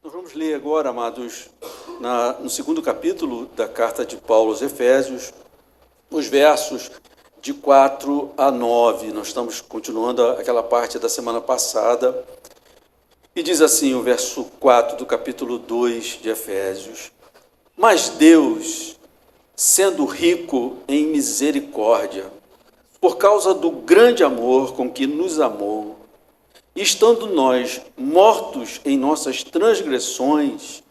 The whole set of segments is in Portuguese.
Nós vamos ler agora, amados, no segundo capítulo da carta de Paulo aos Efésios, os versos de 4 a 9. Nós estamos continuando aquela parte da semana passada. E diz assim o verso 4 do capítulo 2 de Efésios: Mas Deus, sendo rico em misericórdia, por causa do grande amor com que nos amou, estando nós mortos em nossas transgressões,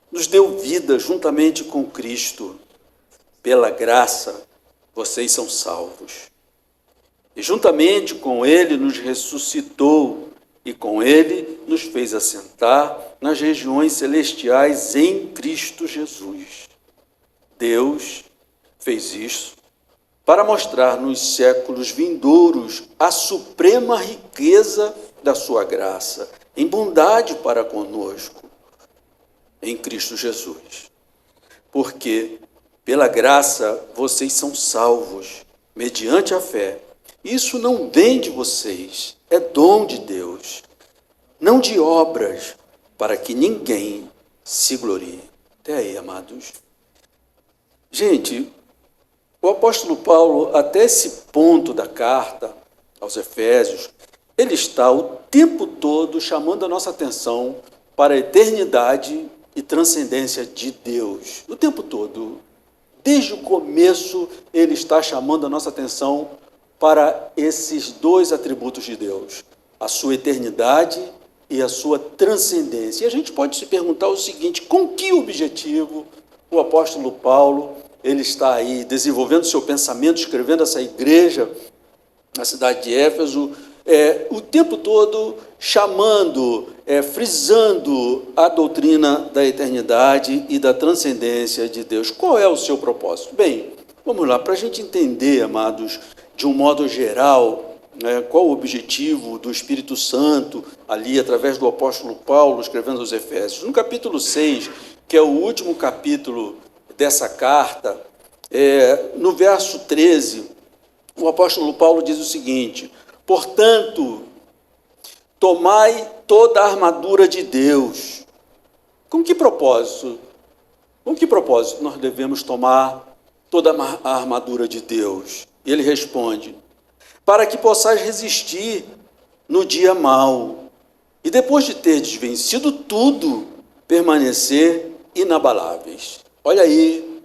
nos deu vida juntamente com Cristo. Pela graça, vocês são salvos. E juntamente com Ele nos ressuscitou, e com Ele nos fez assentar nas regiões celestiais em Cristo Jesus. Deus fez isso para mostrar nos séculos vindouros a suprema riqueza da sua graça, em bondade para conosco, em Cristo Jesus. Porque, pela graça, vocês são salvos, mediante a fé. Isso não vem de vocês, é dom de Deus, não de obras, para que ninguém se glorie. Até aí, amados. Gente, o apóstolo Paulo, até esse ponto da carta aos Efésios, ele está o tempo todo chamando a nossa atenção para a eternidade e transcendência de Deus. O tempo todo. Desde o começo, ele está chamando a nossa atenção para esses dois atributos de Deus, a sua eternidade e a sua transcendência. E a gente pode se perguntar o seguinte: com que objetivo o apóstolo Paulo ele está aí desenvolvendo seu pensamento, escrevendo essa igreja na cidade de Éfeso, o tempo todo chamando, frisando a doutrina da eternidade e da transcendência de Deus? Qual é o seu propósito? Bem, vamos lá, para a gente entender, amados, de um modo geral, qual o objetivo do Espírito Santo ali, através do apóstolo Paulo, escrevendo aos Efésios. No capítulo 6, que é o último capítulo dessa carta, no verso 13, o apóstolo Paulo diz o seguinte: portanto, tomai toda a armadura de Deus. Com que propósito? Com que propósito nós devemos tomar toda a armadura de Deus? E ele responde: para que possais resistir no dia mau, e depois de terdes vencido tudo, permanecer inabaláveis. Olha aí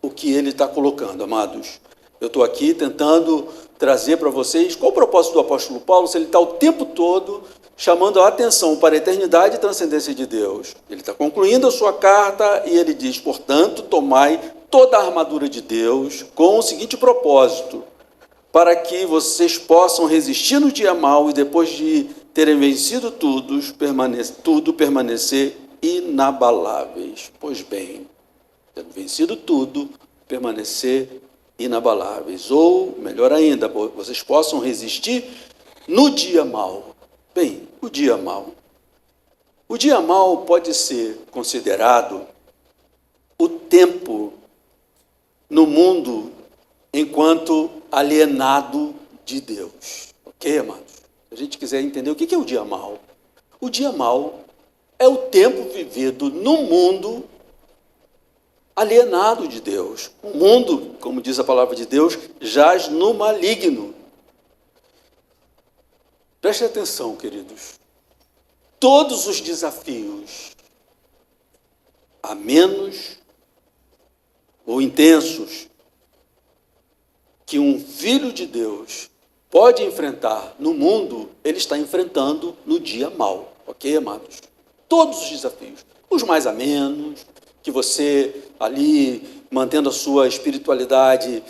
o que ele está colocando, amados. Eu estou aqui tentando trazer para vocês qual o propósito do apóstolo Paulo, se ele está o tempo todo chamando a atenção para a eternidade e transcendência de Deus. Ele está concluindo a sua carta e ele diz: portanto, tomai toda a armadura de Deus com o seguinte propósito: para que vocês possam resistir no dia mau e depois de terem vencido tudo, permanecer inabaláveis. Pois bem, tendo vencido tudo, permanecer inabaláveis. Ou, melhor ainda, vocês possam resistir no dia mau. Bem, o dia mau. O dia mau pode ser considerado o tempo no mundo enquanto alienado de Deus. Ok, amados? Se a gente quiser entender o que é o dia mau. O dia mau é o tempo vivido no mundo alienado de Deus. O mundo, como diz a palavra de Deus, jaz no maligno. Preste atenção, queridos. Todos os desafios, amenos ou intensos, que um filho de Deus pode enfrentar no mundo, ele está enfrentando no dia mau. Ok, amados? Todos os desafios, os mais amenos, que você ali, mantendo a sua espiritualidade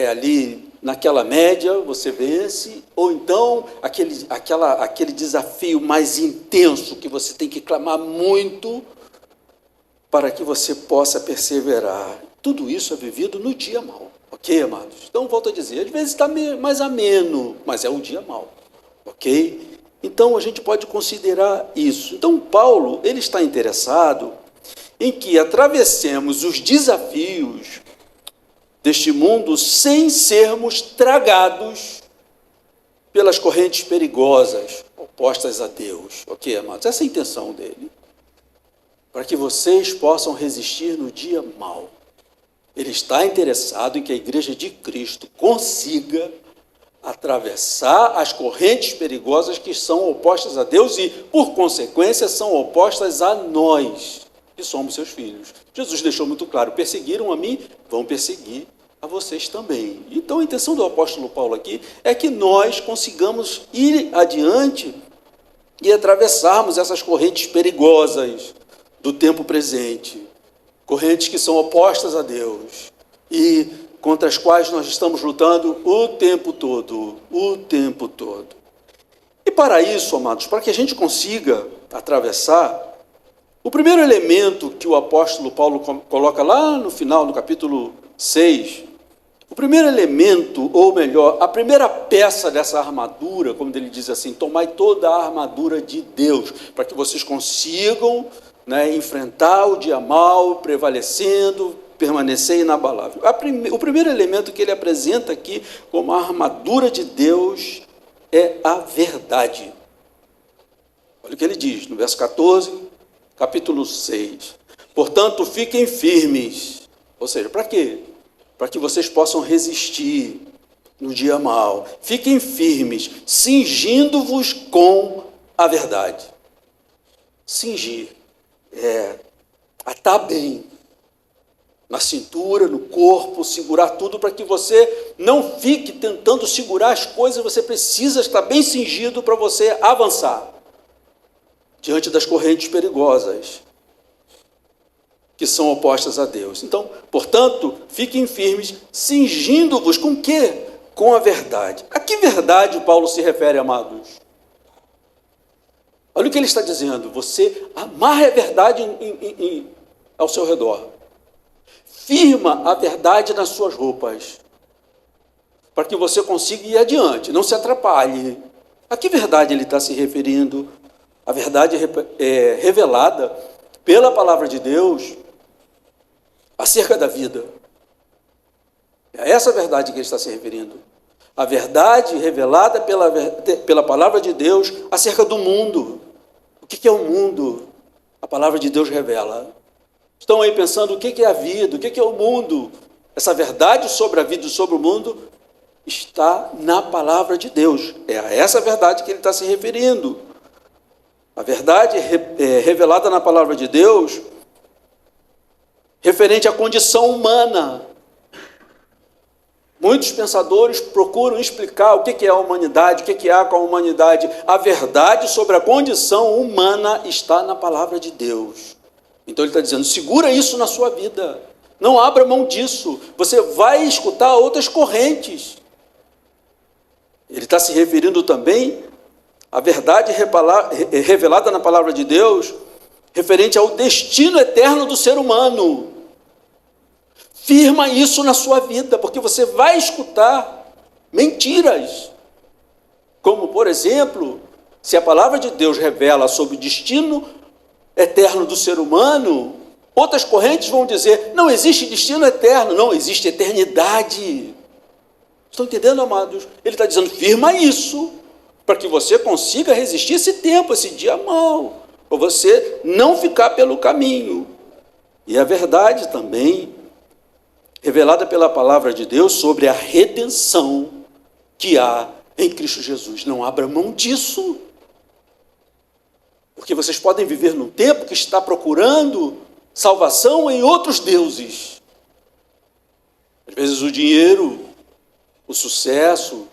ali naquela média, você vence, ou então aquele desafio mais intenso, que você tem que clamar muito para que você possa perseverar. Tudo isso é vivido no dia mau. Ok, amados? Então, volto a dizer, às vezes está mais ameno, mas é um dia mau. Ok? Então, a gente pode considerar isso. Então, Paulo, ele está interessado em que atravessemos os desafios deste mundo sem sermos tragados pelas correntes perigosas opostas a Deus. Ok, amados? Essa é a intenção dele. para que vocês possam resistir no dia mau. Ele está interessado em que a igreja de Cristo consiga atravessar as correntes perigosas que são opostas a Deus e, por consequência, são opostas a nós, que somos seus filhos. Jesus deixou muito claro: perseguiram a mim, vão perseguir a vocês também. Então, a intenção do apóstolo Paulo aqui é que nós consigamos ir adiante e atravessarmos essas correntes perigosas do tempo presente, correntes que são opostas a Deus e contra as quais nós estamos lutando o tempo todo. E para isso, amados, para que a gente consiga atravessar, o primeiro elemento que o apóstolo Paulo coloca lá no final, no capítulo 6, o primeiro elemento, ou melhor, a primeira peça dessa armadura, como ele diz assim: tomai toda a armadura de Deus, para que vocês consigam, enfrentar o dia mau, prevalecendo, permanecer inabalável. O primeiro elemento que ele apresenta aqui como a armadura de Deus é a verdade. Olha o que ele diz no verso 14, capítulo 6. Portanto, fiquem firmes. Ou seja, para quê? Para que vocês possam resistir no dia mau. Fiquem firmes, cingindo-vos com a verdade. Cingir atar bem na cintura, no corpo, segurar tudo, para que você não fique tentando segurar as coisas. Você precisa estar bem cingido para você avançar diante das correntes perigosas que são opostas a Deus. Então, portanto, fiquem firmes, cingindo-vos com o quê? Com a verdade. A que verdade Paulo se refere, amados? Olha o que ele está dizendo: você amarre a verdade ao seu redor. Firma a verdade nas suas roupas, para que você consiga ir adiante, não se atrapalhe. A que verdade ele está se referindo? A verdade revelada pela palavra de Deus acerca da vida. É essa verdade que ele está se referindo. A verdade revelada pela palavra de Deus acerca do mundo. O que é o mundo? A palavra de Deus revela. Estão aí pensando o que é a vida, o que é o mundo? Essa verdade sobre a vida e sobre o mundo está na palavra de Deus. É a essa verdade que ele está se referindo. A verdade revelada na palavra de Deus, referente à condição humana. Muitos pensadores procuram explicar o que é a humanidade, o que há com a humanidade. A verdade sobre a condição humana está na palavra de Deus. Então ele está dizendo: segura isso na sua vida, não abra mão disso, você vai escutar outras correntes. Ele está se referindo também à verdade revelada na palavra de Deus, referente ao destino eterno do ser humano. Firma isso na sua vida, porque você vai escutar mentiras. Como, por exemplo, se a palavra de Deus revela sobre o destino eterno do ser humano, outras correntes vão dizer: não existe destino eterno, não existe eternidade. Estão entendendo, amados? Ele está dizendo: firma isso, para que você consiga resistir esse tempo, esse dia mau, para você não ficar pelo caminho. E a verdade também revelada pela palavra de Deus sobre a redenção que há em Cristo Jesus. Não abra mão disso, porque vocês podem viver num tempo que está procurando salvação em outros deuses. Às vezes o dinheiro, o sucesso,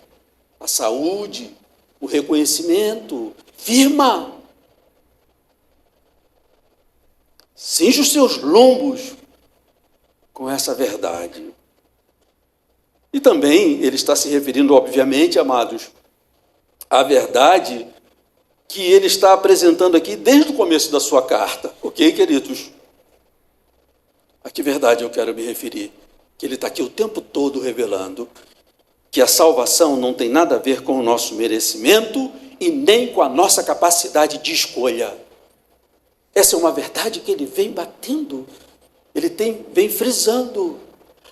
a saúde, o reconhecimento. Firma. Cinja os seus lombos com essa verdade. E também ele está se referindo, obviamente, amados, à verdade que ele está apresentando aqui desde o começo da sua carta. Ok, queridos? A que verdade eu quero me referir? Que ele está aqui o tempo todo revelando que a salvação não tem nada a ver com o nosso merecimento e nem com a nossa capacidade de escolha. Essa é uma verdade que ele vem batendo. Ele vem frisando.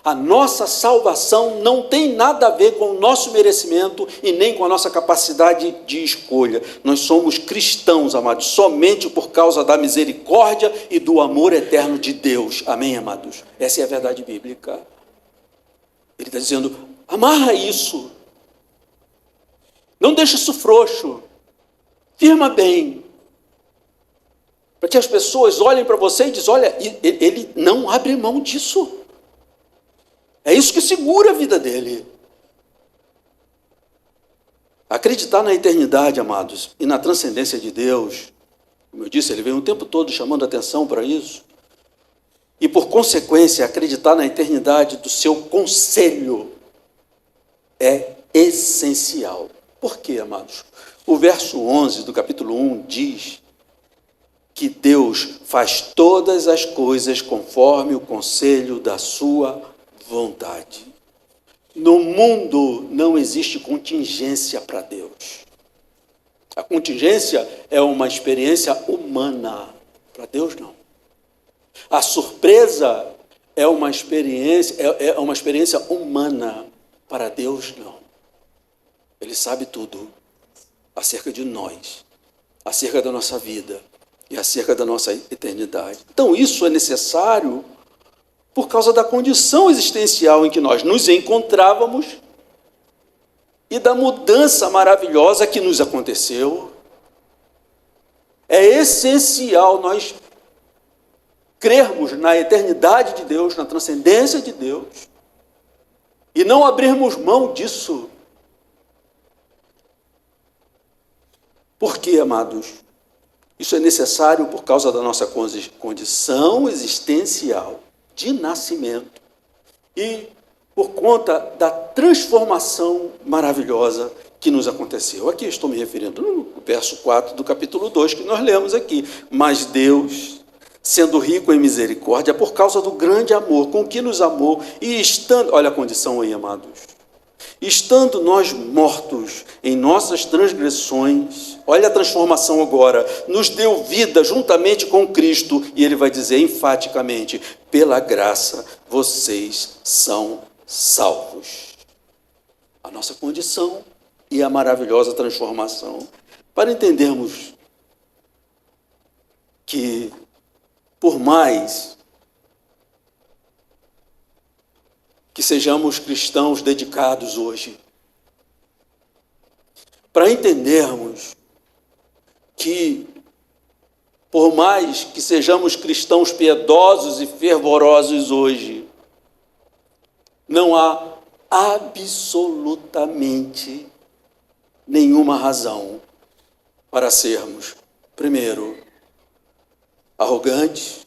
A nossa salvação não tem nada a ver com o nosso merecimento e nem com a nossa capacidade de escolha. Nós somos cristãos, amados, somente por causa da misericórdia e do amor eterno de Deus. Amém, amados? Essa é a verdade bíblica. Ele está dizendo, amarra isso. Não deixe isso frouxo. Firma bem. Para que as pessoas olhem para você e dizem, olha, ele não abre mão disso. É isso que segura a vida dele. Acreditar na eternidade, amados, e na transcendência de Deus, como eu disse, ele vem o tempo todo chamando atenção para isso, e por consequência, acreditar na eternidade do seu conselho é essencial. Por quê, amados? O verso 11 do capítulo 1 diz que Deus faz todas as coisas conforme o conselho da sua vontade. No mundo não existe contingência para Deus. A contingência é uma experiência humana, para Deus não. A surpresa é uma experiência humana, para Deus não. Ele sabe tudo acerca de nós, acerca da nossa vida e acerca da nossa eternidade. Então isso é necessário por causa da condição existencial em que nós nos encontrávamos e da mudança maravilhosa que nos aconteceu. É essencial nós crermos na eternidade de Deus, na transcendência de Deus, e não abrirmos mão disso. Por quê, amados? Isso é necessário por causa da nossa condição existencial de nascimento e por conta da transformação maravilhosa que nos aconteceu. Aqui estou me referindo no verso 4 do capítulo 2 que nós lemos aqui. Mas Deus, sendo rico em misericórdia, por causa do grande amor com que nos amou, e estando, olha a condição aí, amados, estando nós mortos em nossas transgressões, olha a transformação agora, nos deu vida juntamente com Cristo, e ele vai dizer enfaticamente, pela graça vocês são salvos. A nossa condição e a maravilhosa transformação. Para entendermos que, por mais que sejamos cristãos dedicados hoje, para entendermos que, por mais que sejamos cristãos piedosos e fervorosos hoje, não há absolutamente nenhuma razão para sermos, primeiro, arrogantes,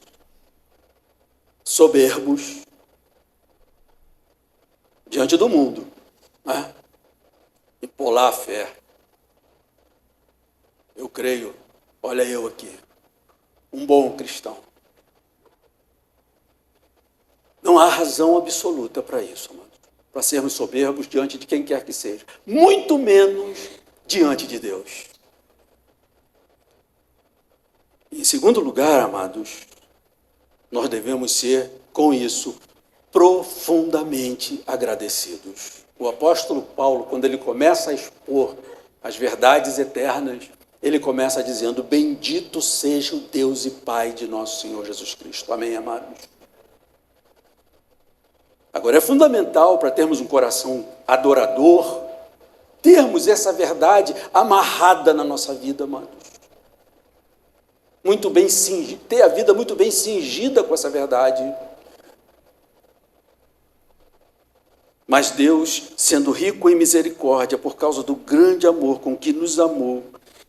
soberbos, diante do mundo, né? E pular a fé. Eu creio, olha eu aqui, um bom cristão. Não há razão absoluta para isso, amados, para sermos soberbos diante de quem quer que seja, muito menos diante de Deus. Em segundo lugar, amados, nós devemos ser, com isso, profundamente agradecidos. O apóstolo Paulo, quando ele começa a expor as verdades eternas, ele começa dizendo, bendito seja o Deus e Pai de nosso Senhor Jesus Cristo. Amém, amados? Agora, é fundamental para termos um coração adorador, termos essa verdade amarrada na nossa vida, amados. Muito bem cingida, ter a vida muito bem cingida com essa verdade. Mas Deus, sendo rico em misericórdia, por causa do grande amor com que nos amou,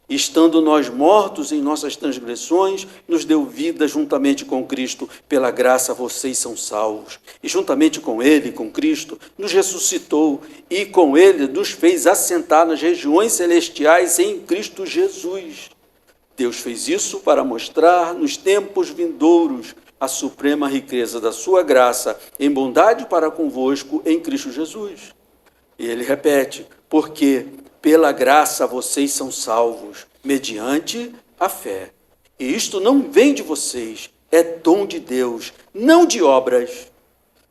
estando nós mortos em nossas transgressões, nos deu vida juntamente com Cristo. Pela graça vocês são salvos. E juntamente com Ele, com Cristo, nos ressuscitou e com Ele nos fez assentar nas regiões celestiais em Cristo Jesus. Deus fez isso para mostrar nos tempos vindouros a suprema riqueza da sua graça em bondade para convosco em Cristo Jesus. E ele repete, porque pela graça vocês são salvos, mediante a fé. E isto não vem de vocês, é dom de Deus, não de obras,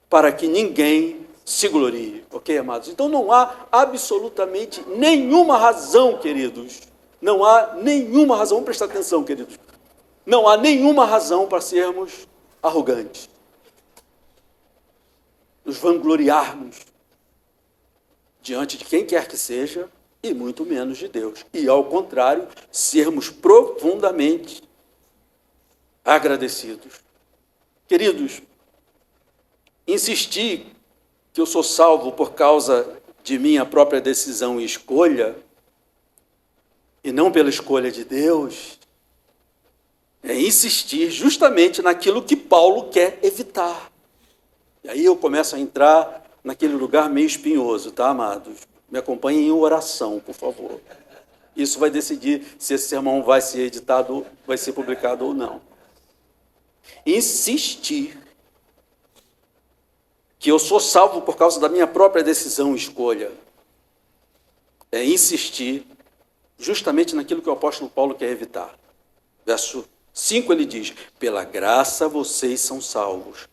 para que ninguém se glorie. Ok, amados? Então não há absolutamente nenhuma razão, queridos. Não há nenhuma razão, vamos prestar atenção, queridos. Não há nenhuma razão para sermos arrogantes, nos vangloriarmos diante de quem quer que seja, e muito menos de Deus. E, ao contrário, sermos profundamente agradecidos. Queridos, insistir que eu sou salvo por causa de minha própria decisão e escolha, e não pela escolha de Deus, é insistir justamente naquilo que Paulo quer evitar. E aí eu começo a entrar naquele lugar meio espinhoso, tá, amados? Me acompanhem em oração, por favor. Isso vai decidir se esse sermão vai ser editado, vai ser publicado ou não. Insistir que eu sou salvo por causa da minha própria decisão e escolha é insistir justamente naquilo que o apóstolo Paulo quer evitar. Verso 5 ele diz: pela graça vocês são salvos.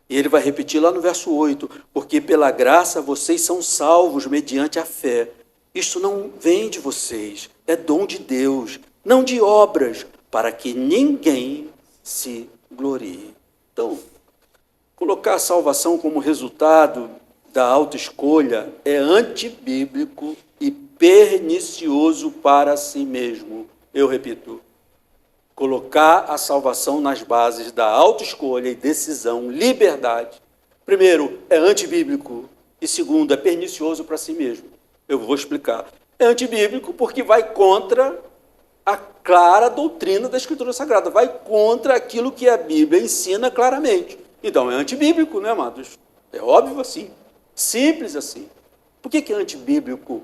E ele vai repetir lá no verso 8, porque pela graça vocês são salvos mediante a fé. Isto não vem de vocês, é dom de Deus, não de obras, para que ninguém se glorie. Então, colocar a salvação como resultado da autoescolha é antibíblico e pernicioso para si mesmo. Eu repito, colocar a salvação nas bases da autoescolha e decisão, liberdade, primeiro, é antibíblico, e segundo, é pernicioso para si mesmo. Eu vou explicar. É antibíblico porque vai contra a clara doutrina da Escritura Sagrada, vai contra aquilo que a Bíblia ensina claramente. Então, é antibíblico, né, amados? É óbvio assim, simples assim. Por que é antibíblico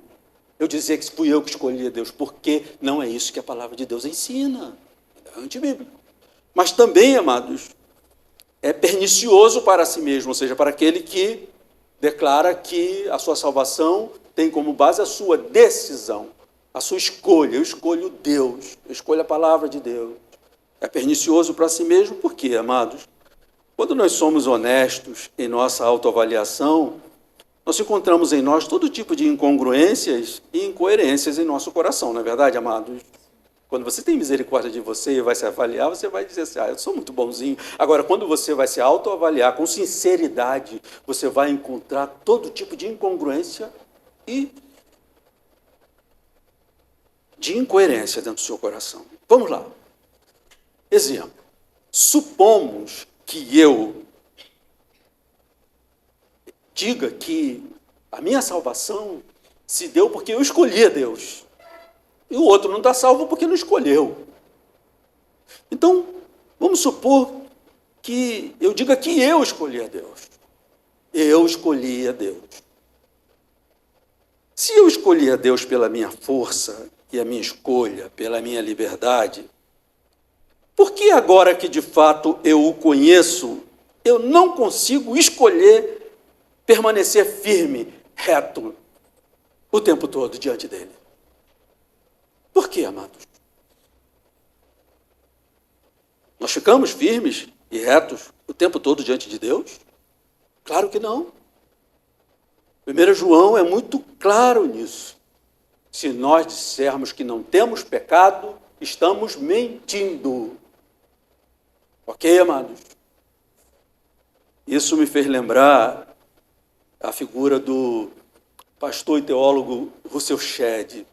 eu dizer que fui eu que escolhi a Deus? Porque não é isso que a palavra de Deus ensina. É antibíblico. Mas também, amados, é pernicioso para si mesmo, ou seja, para aquele que declara que a sua salvação tem como base a sua decisão, a sua escolha. Eu escolho Deus, eu escolho a palavra de Deus. É pernicioso para si mesmo, por quê, amados? Quando nós somos honestos em nossa autoavaliação, nós encontramos em nós todo tipo de incongruências e incoerências em nosso coração, não é verdade, amados? Quando você tem misericórdia de você e vai se avaliar, você vai dizer assim, eu sou muito bonzinho. Agora, quando você vai se autoavaliar com sinceridade, você vai encontrar todo tipo de incongruência e de incoerência dentro do seu coração. Vamos lá. Exemplo. Supomos que eu diga que a minha salvação se deu porque eu escolhi a Deus. E o outro não está salvo porque não escolheu. Então, vamos supor que eu diga que eu escolhi a Deus. Eu escolhi a Deus. Se eu escolhi a Deus pela minha força e a minha escolha, pela minha liberdade, por que agora que de fato eu o conheço, eu não consigo escolher permanecer firme, reto, o tempo todo diante dele? Por quê, amados? Nós ficamos firmes e retos o tempo todo diante de Deus? Claro que não. 1 João é muito claro nisso. Se nós dissermos que não temos pecado, estamos mentindo. Ok, amados? Isso me fez lembrar a figura do pastor e teólogo Russell Shedd,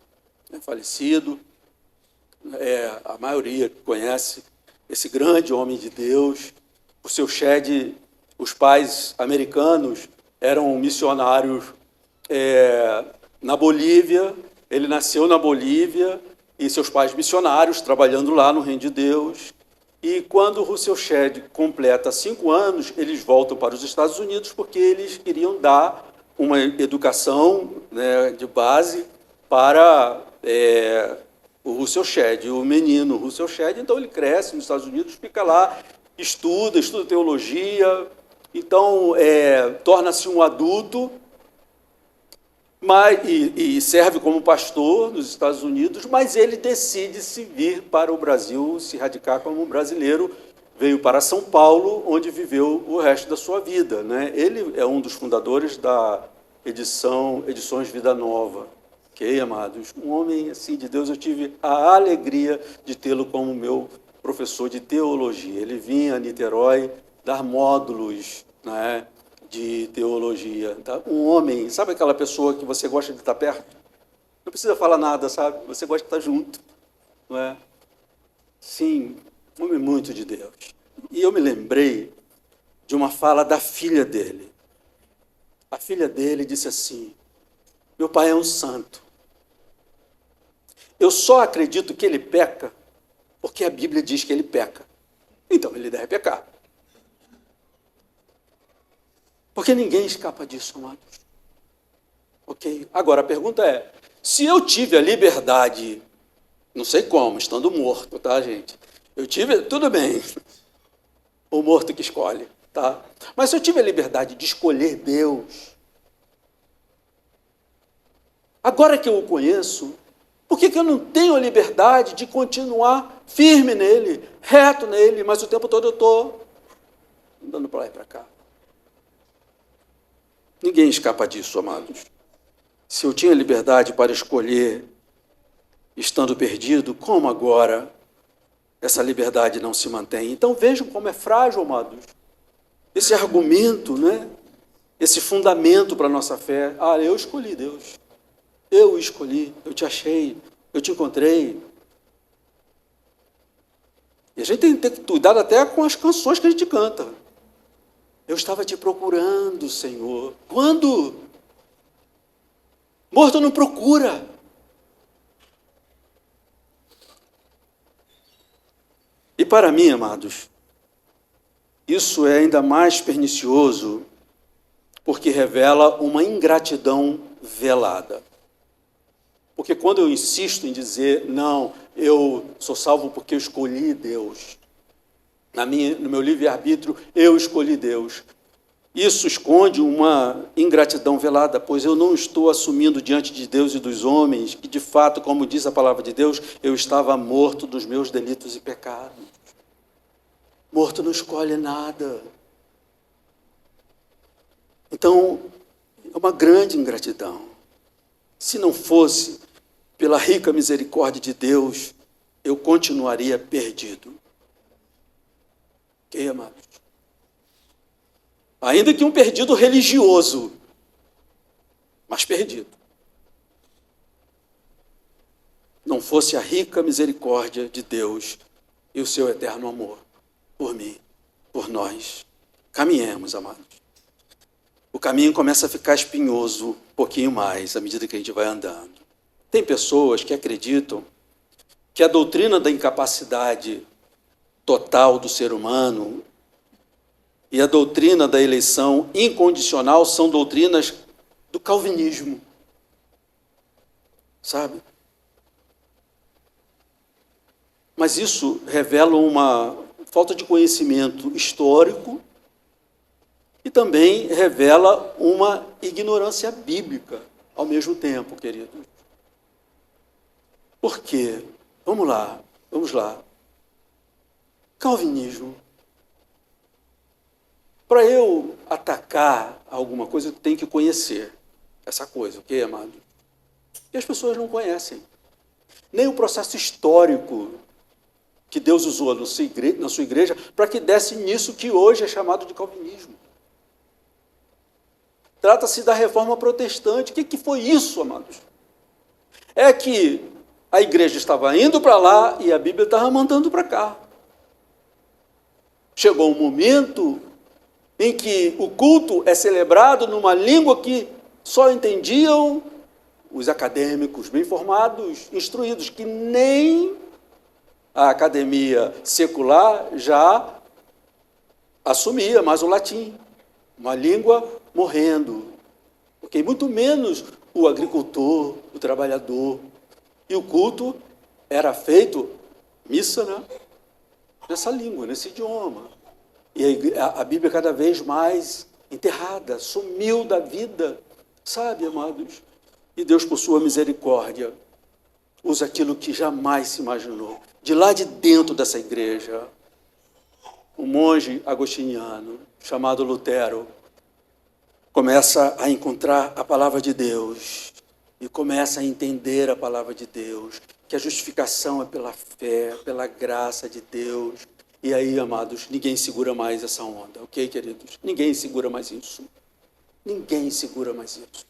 falecido, a maioria conhece esse grande homem de Deus. Russell Shedd, os pais americanos eram missionários na Bolívia, ele nasceu na Bolívia, e seus pais missionários, trabalhando lá no Reino de Deus. E quando Russell Shedd completa 5 anos, eles voltam para os Estados Unidos porque eles queriam dar uma educação, né, de base para o Russell Shedd, o menino Russell Shedd. Então ele cresce nos Estados Unidos, fica lá, estuda teologia, então torna-se um adulto, e serve como pastor nos Estados Unidos, mas ele decide se vir para o Brasil, se radicar como brasileiro, veio para São Paulo, onde viveu o resto da sua vida, né? Ele é um dos fundadores da Edições Vida Nova. Ok, amados? Um homem assim de Deus, eu tive a alegria de tê-lo como meu professor de teologia. Ele vinha a Niterói dar módulos, né, de teologia. Tá? Um homem, sabe aquela pessoa que você gosta de estar perto? Não precisa falar nada, sabe? Você gosta de estar junto, não é? Sim, um homem muito de Deus. E eu me lembrei de uma fala da filha dele. A filha dele disse assim: meu pai é um santo. Eu só acredito que ele peca porque a Bíblia diz que ele peca. Então ele deve pecar. Porque ninguém escapa disso, amados. Ok? Agora a pergunta é: se eu tive a liberdade, não sei como, estando morto, tá, gente? Eu tive, tudo bem, o morto que escolhe, tá? Mas se eu tive a liberdade de escolher Deus, agora que eu o conheço, por que eu não tenho a liberdade de continuar firme nele, reto nele, mas o tempo todo eu estou andando para lá e para cá? Ninguém escapa disso, amados. Se eu tinha liberdade para escolher, estando perdido, como agora essa liberdade não se mantém? Então vejam como é frágil, amados, esse argumento, né? Esse fundamento para a nossa fé. Ah, eu escolhi Deus. Eu escolhi, eu te achei, eu te encontrei. E a gente tem que ter cuidado até com as canções que a gente canta. Eu estava te procurando, Senhor. Quando? Morto não procura. E para mim, amados, isso é ainda mais pernicioso porque revela uma ingratidão velada. Porque quando eu insisto em dizer, não, eu sou salvo porque eu escolhi Deus, no meu livre-arbítrio, eu escolhi Deus, isso esconde uma ingratidão velada, pois eu não estou assumindo diante de Deus e dos homens que, de fato, como diz a palavra de Deus, eu estava morto dos meus delitos e pecados. Morto não escolhe nada. Então, é uma grande ingratidão. Se não fosse pela rica misericórdia de Deus, eu continuaria perdido. Ok, amados? Ainda que um perdido religioso, mas perdido. Não fosse a rica misericórdia de Deus e o seu eterno amor por mim, por nós. Caminhemos, amados. O caminho começa a ficar espinhoso um pouquinho mais à medida que a gente vai andando. Tem pessoas que acreditam que a doutrina da incapacidade total do ser humano e a doutrina da eleição incondicional são doutrinas do calvinismo. Sabe? Mas isso revela uma falta de conhecimento histórico e também revela uma ignorância bíblica ao mesmo tempo, queridos. Por quê? Vamos lá. Calvinismo. Para eu atacar alguma coisa, eu tenho que conhecer essa coisa, ok, amado? E as pessoas não conhecem. Nem o processo histórico que Deus usou na sua igreja para que desse nisso que hoje é chamado de calvinismo. Trata-se da reforma protestante. O que foi isso, amados? É que a igreja estava indo para lá e a Bíblia estava mandando para cá. Chegou um momento em que o culto é celebrado numa língua que só entendiam os acadêmicos bem formados, instruídos, que nem a academia secular já assumia mais o latim, uma língua morrendo. Okay? Muito menos o agricultor, o trabalhador. E o culto era feito, missa, né? Nessa língua, nesse idioma. E a Bíblia cada vez mais enterrada, sumiu da vida, sabe, amados? E Deus, por sua misericórdia, usa aquilo que jamais se imaginou. De lá de dentro dessa igreja, um monge agostiniano chamado Lutero começa a encontrar a palavra de Deus e começa a entender a palavra de Deus, que a justificação é pela fé, pela graça de Deus. E aí, amados, ninguém segura mais essa onda, ok, queridos? Ninguém segura mais isso. Ninguém segura mais isso.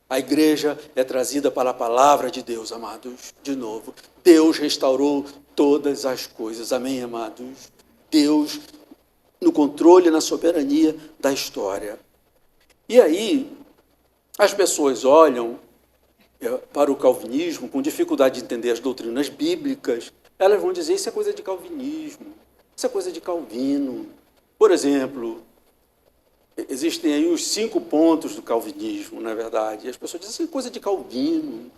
A igreja é trazida para a palavra de Deus, amados, de novo. Deus restaurou todas as coisas, amém, amados? Deus no controle e na soberania da história. E aí, as pessoas olham para o calvinismo com dificuldade de entender as doutrinas bíblicas. Elas vão dizer, isso é coisa de calvinismo, isso é coisa de Calvino. Por exemplo, existem aí os 5 pontos do calvinismo, não é verdade? E as pessoas dizem, isso é coisa de Calvino.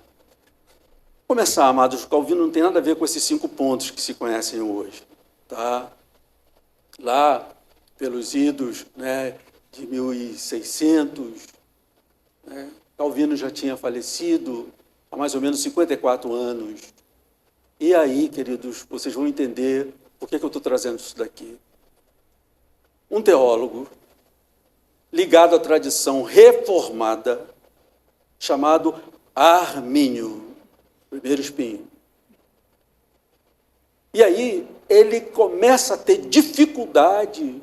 Começar, amados, o Calvino não tem nada a ver com esses 5 pontos que se conhecem hoje. Tá? Lá, pelos idos, né, de 1600, né, Calvino já tinha falecido há mais ou menos 54 anos. E aí, queridos, vocês vão entender por que eu estou trazendo isso daqui. Um teólogo ligado à tradição reformada, chamado Armínio, primeiro espinho. E aí, ele começa a ter dificuldade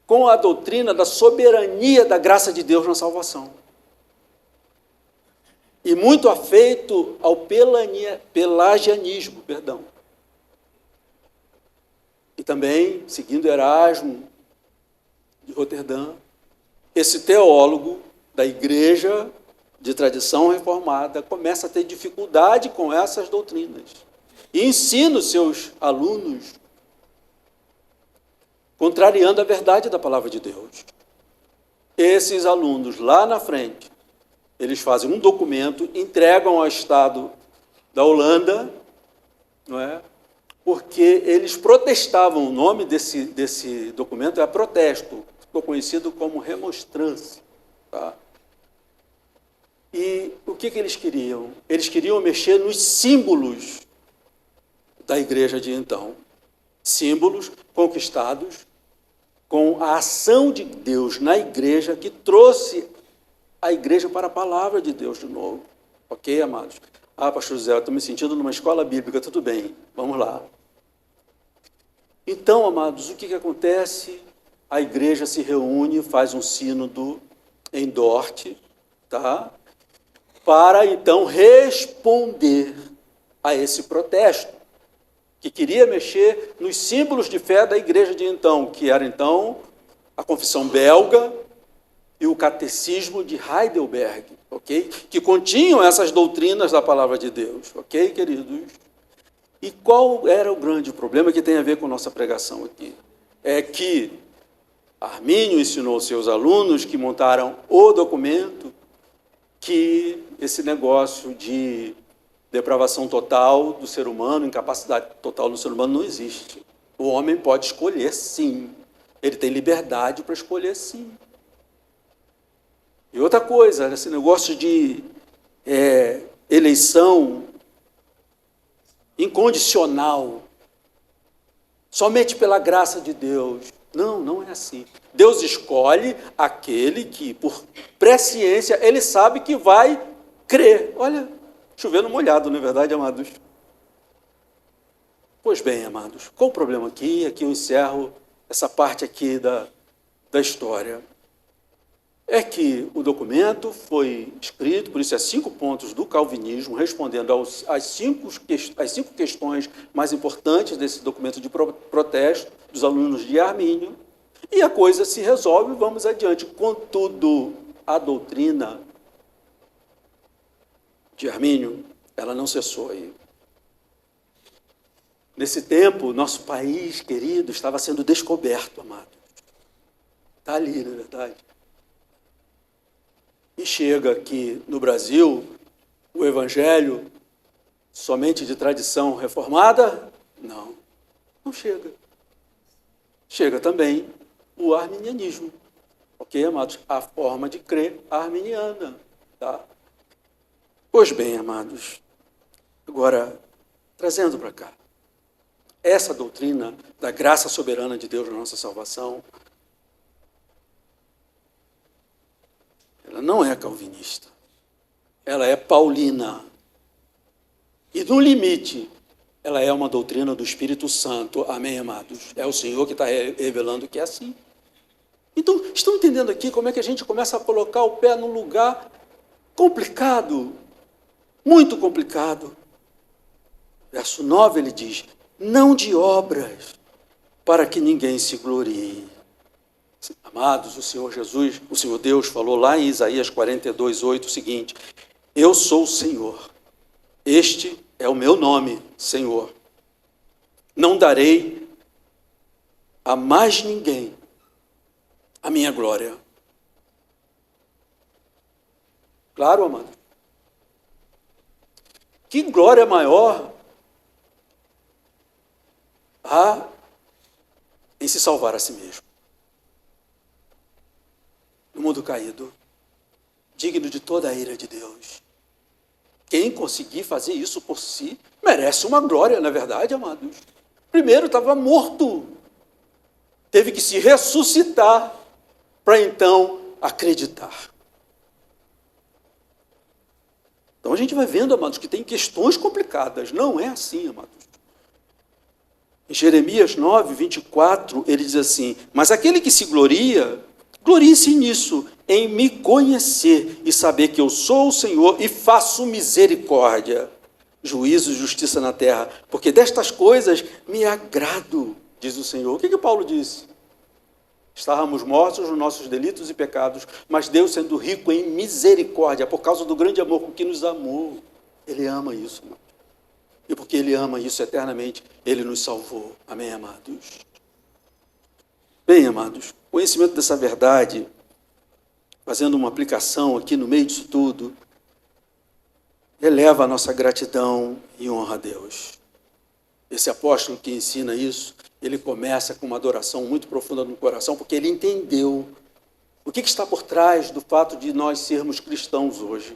com a doutrina da soberania da graça de Deus na salvação. E muito afeito ao pelagianismo, E também, seguindo Erasmo de Roterdã, esse teólogo da igreja de tradição reformada começa a ter dificuldade com essas doutrinas. E ensina os seus alunos contrariando a verdade da palavra de Deus. Esses alunos, lá na frente, eles fazem um documento, entregam ao Estado da Holanda, não é? Porque eles protestavam. O nome desse documento é protesto, ficou conhecido como remonstrância. Tá? E o que eles queriam? Eles queriam mexer nos símbolos da igreja de então. Símbolos conquistados com a ação de Deus na igreja, que trouxe a igreja para a palavra de Deus de novo. Ok, amados? Pastor José, eu estou me sentindo numa escola bíblica, tudo bem, vamos lá. Então, amados, o que acontece? A igreja se reúne, faz um sínodo em Dort, tá? Para então responder a esse protesto, que queria mexer nos símbolos de fé da igreja de então, que era então a confissão belga e o catecismo de Heidelberg, ok? Que continham essas doutrinas da palavra de Deus, ok, queridos? E qual era o grande problema que tem a ver com nossa pregação aqui? É que Armínio ensinou aos seus alunos que montaram o documento que esse negócio de depravação total do ser humano, incapacidade total do ser humano não existe. O homem pode escolher, sim. Ele tem liberdade para escolher, sim. E outra coisa, esse negócio de eleição incondicional, somente pela graça de Deus. Não, não é assim. Deus escolhe aquele que, por presciência, ele sabe que vai crer. Olha, chovendo molhado, não é verdade, amados? Pois bem, amados, qual o problema aqui? Aqui eu encerro essa parte aqui da história. É que o documento foi escrito, por isso é 5 pontos do calvinismo, respondendo às 5 questões mais importantes desse documento de protesto dos alunos de Armínio, e a coisa se resolve e vamos adiante. Contudo, a doutrina de Armínio, ela não cessou aí. Nesse tempo, nosso país querido estava sendo descoberto, amado. Está ali, não é verdade? E chega aqui no Brasil o evangelho somente de tradição reformada? Não, não chega. Chega também o arminianismo. Ok, amados? A forma de crer arminiana. Tá? Pois bem, amados, agora, trazendo para cá, essa doutrina da graça soberana de Deus na nossa salvação, ela não é calvinista, ela é paulina. E no limite, ela é uma doutrina do Espírito Santo, amém, amados? É o Senhor que está revelando que é assim. Então, estão entendendo aqui como é que a gente começa a colocar o pé num lugar complicado, muito complicado. Verso 9 ele diz, não de obras, para que ninguém se glorie. Amados, o Senhor Jesus, o Senhor Deus falou lá em Isaías 42:8 o seguinte, eu sou o Senhor, este é o meu nome, Senhor. Não darei a mais ninguém a minha glória. Claro, amado. Que glória maior há em se salvar a si mesmo. No mundo caído, digno de toda a ira de Deus. Quem conseguir fazer isso por si, merece uma glória, na verdade, amados. Primeiro estava morto, teve que se ressuscitar, para então acreditar. Então a gente vai vendo, amados, que tem questões complicadas, não é assim, amados. Em Jeremias 9:24, ele diz assim, mas aquele que se gloria, glorie-se nisso, em me conhecer e saber que eu sou o Senhor e faço misericórdia, juízo e justiça na terra, porque destas coisas me agrado, diz o Senhor. O que Paulo disse? Estávamos mortos nos nossos delitos e pecados, mas Deus, sendo rico em misericórdia, por causa do grande amor com que nos amou, Ele ama isso, amados. E porque Ele ama isso eternamente, Ele nos salvou. Amém, amados? Bem, amados, o conhecimento dessa verdade, fazendo uma aplicação aqui no meio disso tudo, eleva a nossa gratidão e honra a Deus. Esse apóstolo que ensina isso, ele começa com uma adoração muito profunda no coração, porque ele entendeu o que está por trás do fato de nós sermos cristãos hoje.